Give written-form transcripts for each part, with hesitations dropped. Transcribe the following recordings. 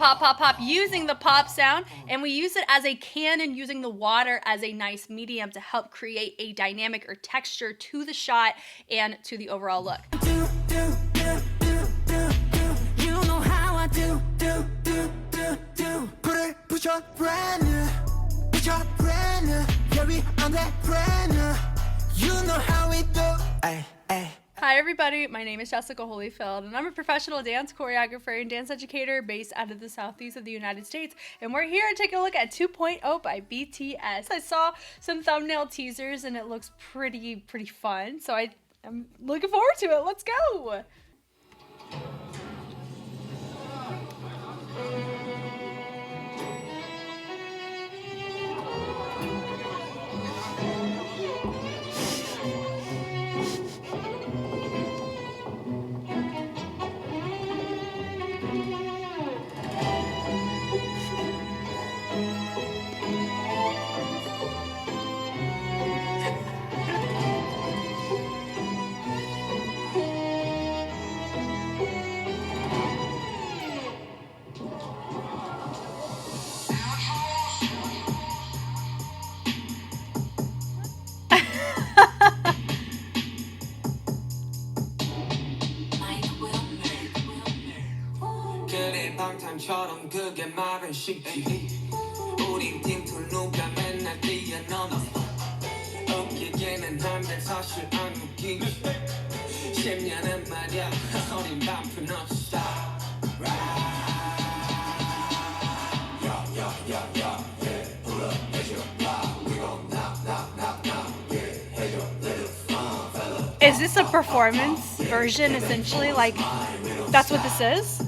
pop, pop, pop, using the pop sound, and we use it as a cannon, using the water as a nice medium to help create a dynamic or texture to the shot and to the overall look. Hi everybody, my name is Jessica Holyfield and I'm a professional dance choreographer and dance educator based out of the southeast of the United States, and we're here to take a look at 2.0 by BTS. I saw some thumbnail teasers and it looks pretty fun, so I'm looking forward to it. Let's go! 방탄처럼 그게 말은 쉽지 우린 팀투 누가 맨날 뛰어넘어 웃기기는 한데 사실 안 웃기지 10년은 말야 어린 반푼 없이 Is this a performance version essentially? Like, that's what this is?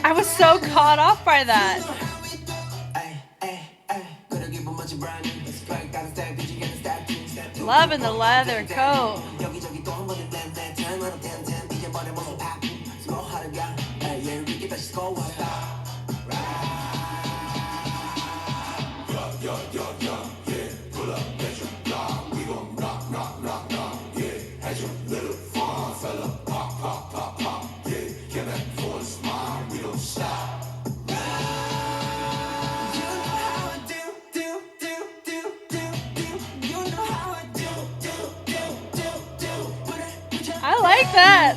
I was so caught off by that. Loving the leather coat. I like that.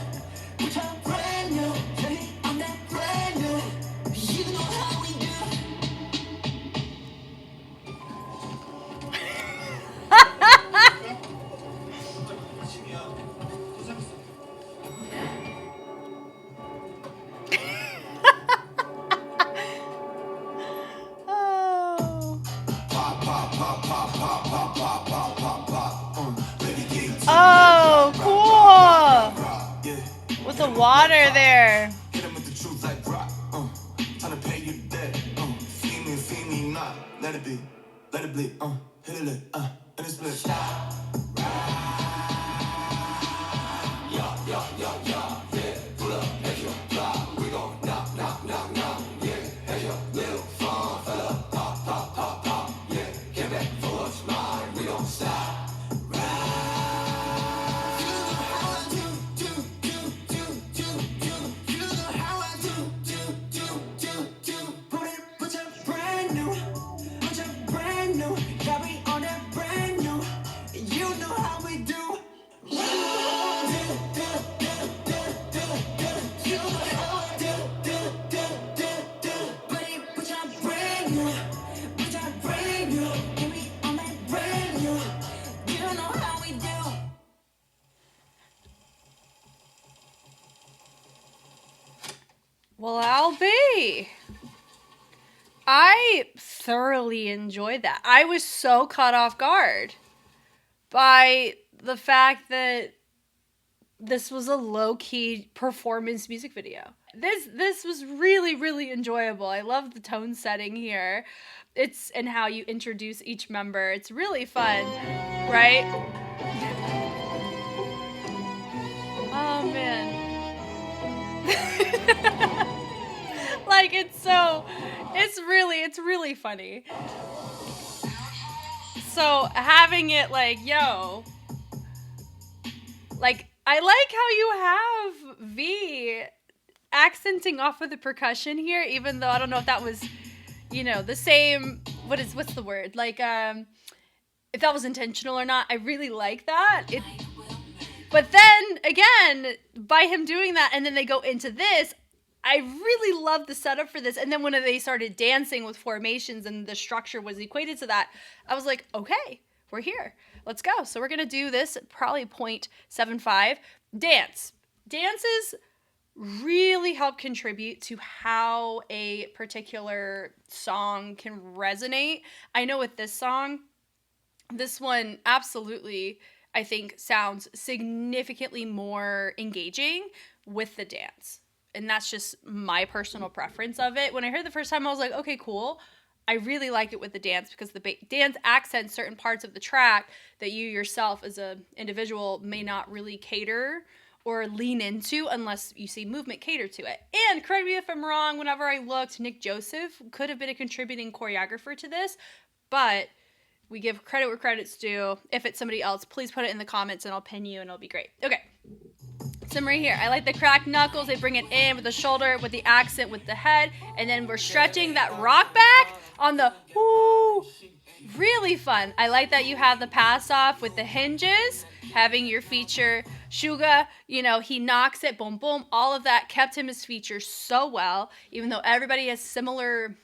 Oh, cool! With the water there. Let it be, let it bleed, hit it, and it's split. Yeah, pull up at your block. We gon' knock, yeah, have your little fun, fella. Pop, yeah, get back for what's mine. We don't stop. Well, I'll be. I thoroughly enjoyed that. I was so caught off guard by the fact that this was a low-key performance music video. This was really enjoyable. I love the tone setting here. It's and how you introduce each member. It's really fun, right? Oh man. Like it's it's really funny. So having it like, yo, like, I like how you have V accenting off of the percussion here, even though I don't know if that was, the same, what's the word? Like, if that was intentional or not. I really like that. But then, again, by him doing that, and then they go into this, I really love the setup for this. And then when they started dancing with formations and the structure was equated to that, I was like, okay, we're here. Let's go. So we're going to do this at probably 0.75. Dance. Dances really help contribute to how a particular song can resonate. I know with this song, this one absolutely, I think, sounds significantly more engaging with the dance. And that's just my personal preference of it. When I heard the first time, I was like, okay, cool. I really like it with the dance because the dance accents certain parts of the track that you yourself as an individual may not really cater or lean into unless you see movement cater to it. And correct me if I'm wrong, whenever I looked, Nick Joseph could have been a contributing choreographer to this, but we give credit where credit's due. If it's somebody else, please put it in the comments and I'll pin you and it'll be great. Okay. So right here, I like the cracked knuckles. They bring it in with the shoulder, with the accent, with the head. And then we're stretching that rock back on the whoo. Really fun. I like that you have the pass off with the hinges, having your feature. SUGA, he knocks it, boom, boom. All of that kept him his feature so well, even though everybody has similar,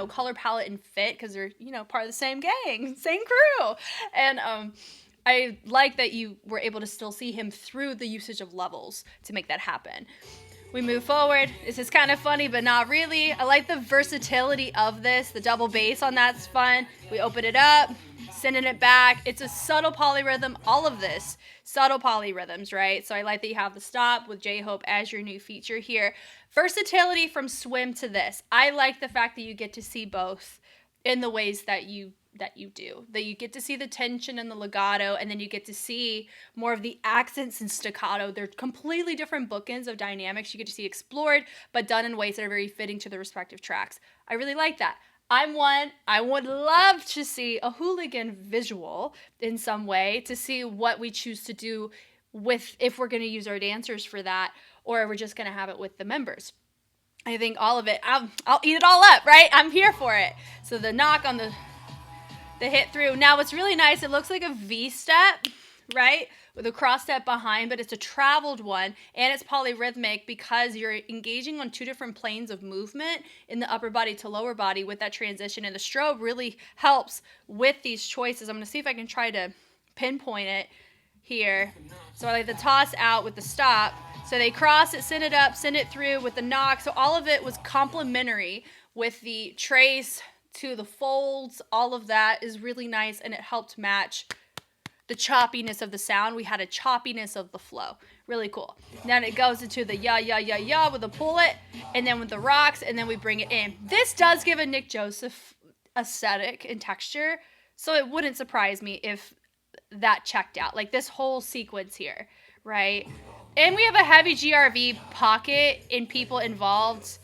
color palette and fit because they're, part of the same gang, same crew. And I like that you were able to still see him through the usage of levels to make that happen. We move forward. This is kind of funny, but not really. I like the versatility of this. The double bass on that's fun. We open it up, sending it back. It's a subtle polyrhythm. All of this, subtle polyrhythms, right? So I like that you have the stop with JHOPE as your new feature here. Versatility from swim to this. I like the fact that you get to see both in the ways that you do. That you get to see the tension and the legato, and then you get to see more of the accents and staccato. They're completely different bookends of dynamics you get to see explored, but done in ways that are very fitting to the respective tracks. I really like that. I would love to see a hooligan visual in some way to see what we choose to do with, if we're going to use our dancers for that, or we're just going to have it with the members. I think all of it, I'll eat it all up, right? I'm here for it. So the knock on the hit through. Now what's really nice, it looks like a V step, right? With a cross step behind, but it's a traveled one and it's polyrhythmic because you're engaging on two different planes of movement in the upper body to lower body with that transition. And the strobe really helps with these choices. I'm going to see if I can try to pinpoint it here. So I like the toss out with the stop. So they cross it, send it up, send it through with the knock. So all of it was complementary with the trace to the folds. All of that is really nice and it helped match the choppiness of the sound. We had a choppiness of the flow. Really cool. Then it goes into the ya with the pull it, and then with the rocks, and then we bring it in. This does give a Nick Joseph aesthetic and texture, so it wouldn't surprise me if that checked out. Like this whole sequence here, right? And we have a heavy GRV pocket in people involved.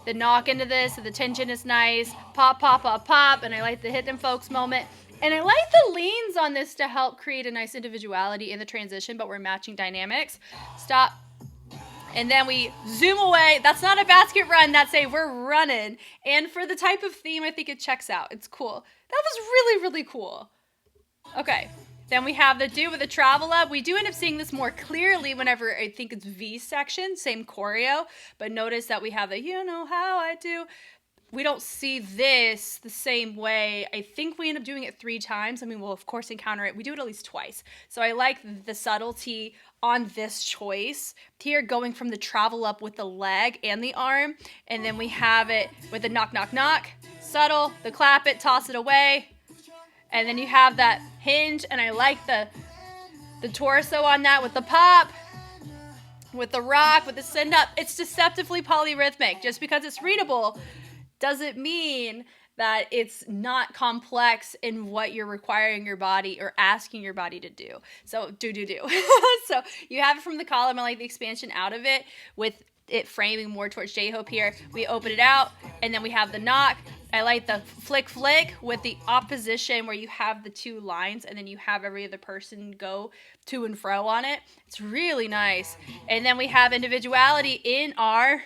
The knock into this, the tension is nice. Pop, pop, pop, pop, and I like the hit them folks moment. And I like the leans on this to help create a nice individuality in the transition, but we're matching dynamics. Stop. And then we zoom away. That's not a basket run. That's a we're running. And for the type of theme, I think it checks out. It's cool. That was really, really cool. Okay. Then we have the do with the travel up. We do end up seeing this more clearly whenever I think it's V section, same choreo. But notice that we have the you know how I do. We don't see this the same way. I think we end up doing it 3 times. I mean, we'll of course encounter it. We do it at least twice. So I like the subtlety on this choice. Here, going from the travel up with the leg and the arm. And then we have it with the knock, knock, knock. Subtle, the clap it, toss it away. And then you have that hinge. And I like the torso on that with the pop. With the rock, with the send up. It's deceptively polyrhythmic. Just because it's readable doesn't mean that it's not complex in what you're requiring your body or asking your body to do. So do. So you have it from the column. I like the expansion out of it with it framing more towards JHOPE here. We open it out and then we have the knock. I like the flick with the opposition where you have the two lines and then you have every other person go to and fro on it. It's really nice. And then we have individuality in our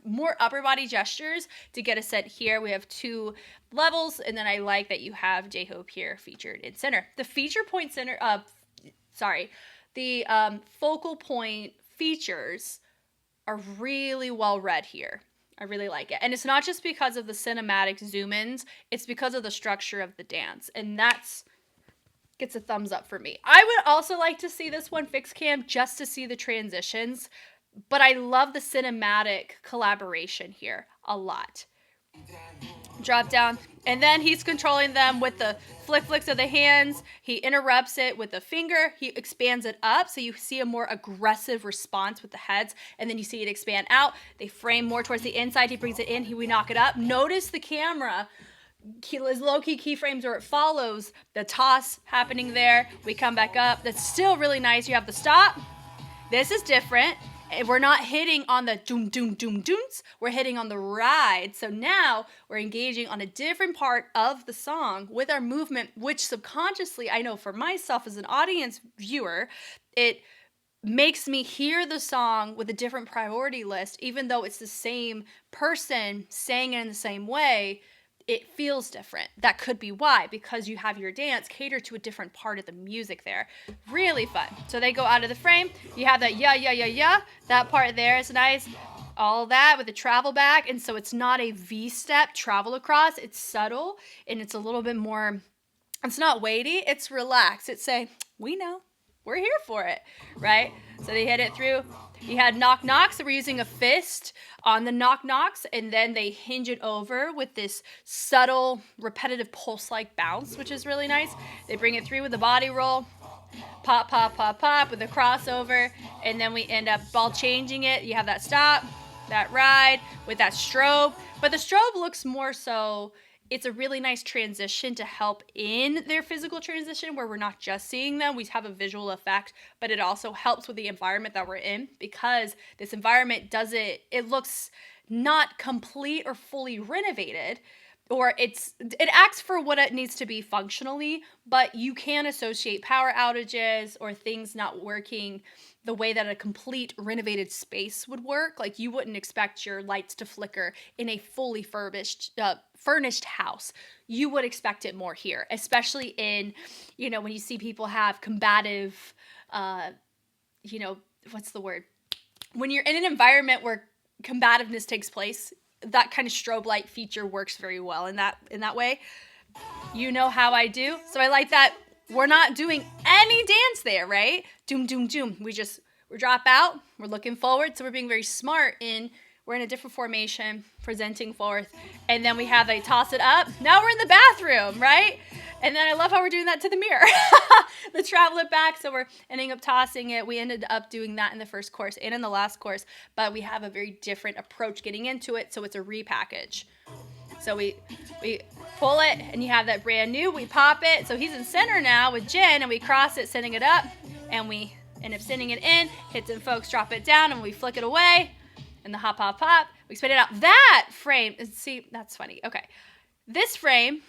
more upper body gestures to get us set here. We have 2 levels, and then I like that you have JHOPE here featured in center. The feature point center, the focal point features are really well read here. I really like it. And it's not just because of the cinematic zoom-ins, it's because of the structure of the dance. And that's gets a thumbs up for me. I would also like to see this one fixed cam just to see the transitions, but I love the cinematic collaboration here a lot. Drop down, and then he's controlling them with the flicks of the hands. He interrupts it with the finger. He expands it up, so you see a more aggressive response with the heads, and then you see it expand out. They frame more towards the inside. He brings it in. We knock it up. Notice the camera. Low-key keyframes where it follows the toss happening there. We come back up. That's still really nice. You have the stop. This is different. We're not hitting on the doom, doom, doom, dooms. We're hitting on the ride. So now we're engaging on a different part of the song with our movement, which subconsciously, I know for myself as an audience viewer, it makes me hear the song with a different priority list, even though it's the same person saying it in the same way. It feels different. That could be why, because you have your dance cater to a different part of the music there. Really fun. So they go out of the frame. You have that yeah, yeah, yeah, yeah. That part there is nice. All that with the travel back. And so it's not a V-step travel across. It's subtle and it's a little bit more, it's not weighty. It's relaxed. It's say, we know. We're here for it, right? So they hit it through. You had knock knocks, so we're using a fist on the knock knocks, and then they hinge it over with this subtle, repetitive pulse-like bounce, which is really nice. They bring it through with a body roll, pop, pop, pop, pop, with a crossover, and then we end up ball changing it. You have that stop, that ride, with that strobe, but the strobe looks more so, it's a really nice transition to help in their physical transition where we're not just seeing them. We have a visual effect, but it also helps with the environment that we're in because this environment it looks not complete or fully renovated, or it acts for what it needs to be functionally, but you can associate power outages or things not working the way that a complete renovated space would work. Like you wouldn't expect your lights to flicker in a fully furnished house. You would expect it more here, especially in, when you see people have combative, what's the word? When you're in an environment where combativeness takes place, that kind of strobe light feature works very well in that way. You know how I do. So I like that we're not doing any dance there, right? Doom, doom, doom. We drop out. We're looking forward. So we're being very smart we're in a different formation, presenting forth. And then we have a toss it up. Now we're in the bathroom, right? And then I love how we're doing that to the mirror. The travel it back. So we're ending up tossing it. We ended up doing that in the first course and in the last course. But we have a very different approach getting into it. So it's a repackage. So we pull it, and you have that brand new. We pop it. So he's in center now with Jen, and we cross it, sending it up, and we end up sending it in. Hits and folks drop it down, and we flick it away. And the hop, hop, hop. We spin it out. That frame, see, that's funny. Okay. This frame,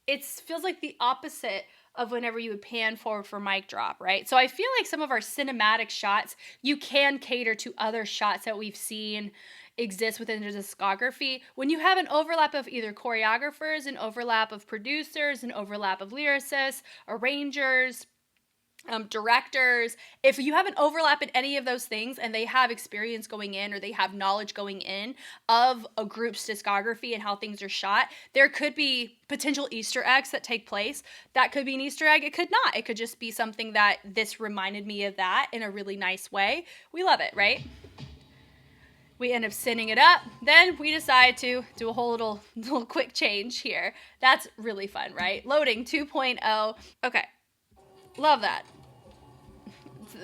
it feels like the opposite of whenever you would pan forward for mic drop, right? So I feel like some of our cinematic shots, you can cater to other shots that we've seen exist within the discography. When you have an overlap of either choreographers, an overlap of producers, an overlap of lyricists, arrangers, directors, if you have an overlap in any of those things and they have experience going in or they have knowledge going in of a group's discography and how things are shot, there could be potential Easter eggs that take place. That could be an Easter egg. It could not. It could just be something that this reminded me of that in a really nice way. We love it, right? We end up sending it up. Then we decide to do a whole little quick change here. That's really fun, right? Loading 2.0. Okay. Love that.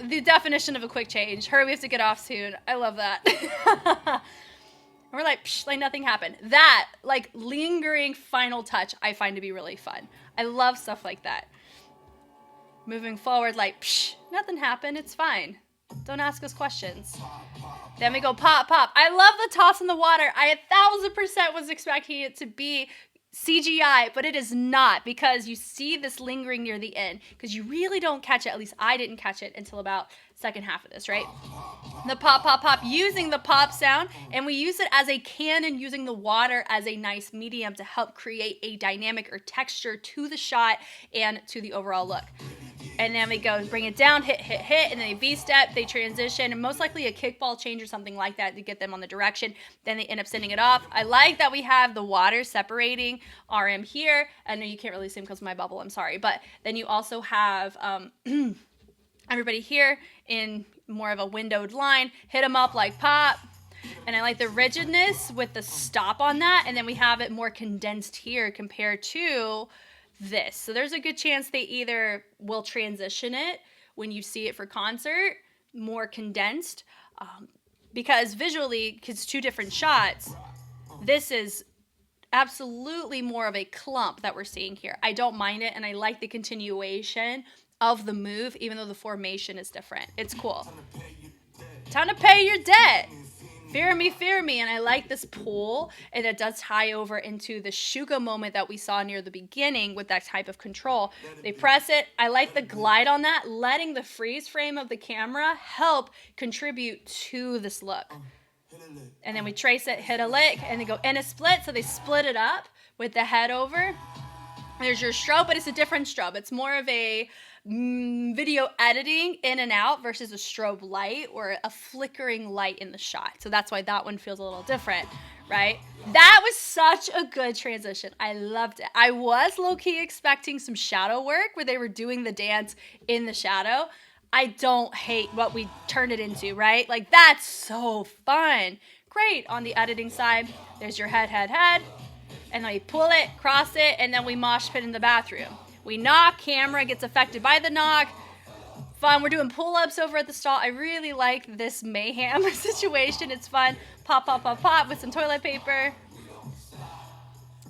The definition of a quick change. Hurry, we have to get off soon. I love that. We're like, psh, like nothing happened. That, like lingering final touch, I find to be really fun. I love stuff like that. Moving forward, like, psh, nothing happened. It's fine. Don't ask us questions. Then we go pop, pop. I love the toss in the water. I 1,000% was expecting it to be CGI, but it is not, because you see this lingering near the end, because you really don't catch it. At least I didn't catch it until about second half of this, right? The pop, pop, pop, using the pop sound, and we use it as a cannon, using the water as a nice medium to help create a dynamic or texture to the shot and to the overall look. And then we go bring it down, hit, hit, hit, and then they V-step, they transition, and most likely a kickball change or something like that to get them on the direction. Then they end up sending it off. I like that we have the water separating RM here. I know you can't really see them because of my bubble, I'm sorry. But then you also have everybody here in more of a windowed line. Hit them up like pop. And I like the rigidness with the stop on that. And then we have it more condensed here compared to this. So there's a good chance they either will transition it when you see it for concert, more condensed, because visually, because two different shots, this is absolutely more of a clump that we're seeing here. I don't mind it, and I like the continuation of the move, even though the formation is different. It's cool. Time to pay your debt. Fear me, and I like this pull, and it does tie over into the SUGA moment that we saw near the beginning with that type of control. They press it. I like the glide on that, letting the freeze frame of the camera help contribute to this look. And then we trace it, hit a lick, and they go in a split, so they split it up with the head over. There's your strobe, but it's a different strobe. It's more of a video editing in and out versus a strobe light or a flickering light in the shot. So that's why that one feels a little different, right? That was such a good transition. I loved it. I was low-key expecting some shadow work where they were doing the dance in the shadow. I don't hate what we turned it into, right? Like, that's so fun. Great. On the editing side, there's your head, head, head. And then we pull it, cross it, and then we mosh pit in the bathroom. We knock, camera gets affected by the knock. Fun, we're doing pull-ups over at the stall. I really like this mayhem situation. It's fun. Pop, pop, pop, pop with some toilet paper.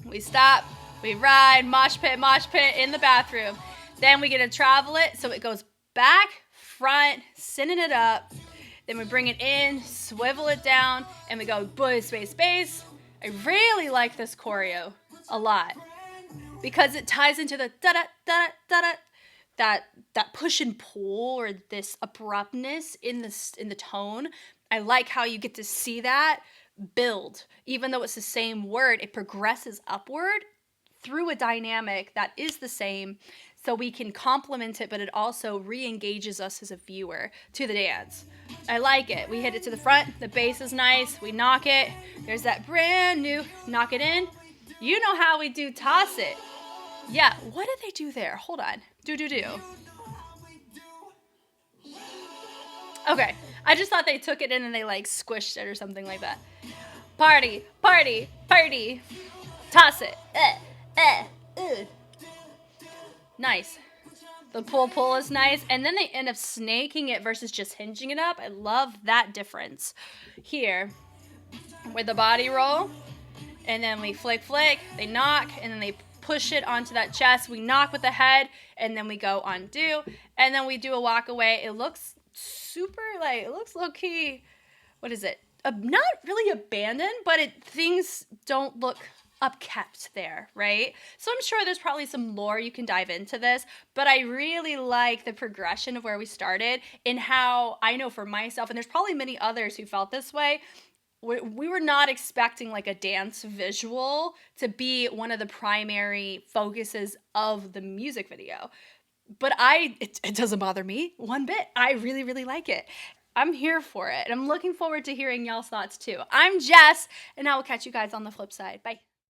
We stop, we ride, mosh pit in the bathroom. Then we get to travel it, so it goes back, front, sending it up. Then we bring it in, swivel it down, and we go boys, space, space. I really like this choreo a lot because it ties into the da-da-da-da-da, that push and pull, or this abruptness in the tone. I like how you get to see that build. Even though it's the same word, it progresses upward through a dynamic that is the same, so we can complement it, but it also re-engages us as a viewer to the dance. I like it. We hit it to the front. The bass is nice. We knock it. There's that brand new knock it in. You know how we do toss it. Yeah, what did they do there? Hold on. Do. Okay, I just thought they took it in and they like squished it or something like that. Party, party, party. Toss it. Nice. The pull is nice. And then they end up snaking it versus just hinging it up. I love that difference. Here, with the body roll, and then we flick, they knock, and then they push it onto that chest. We knock with the head, and then we go undo, and then we do a walk away. It looks super, it looks low-key, what is it? Not really abandoned, but things don't look upkept there, right? So I'm sure there's probably some lore you can dive into this, but I really like the progression of where we started and how I know for myself, and there's probably many others who felt this way, we were not expecting like a dance visual to be one of the primary focuses of the music video. But it doesn't bother me one bit. I really, really like it. I'm here for it, and I'm looking forward to hearing y'all's thoughts too. I'm Jess, and I will catch you guys on the flip side. Bye.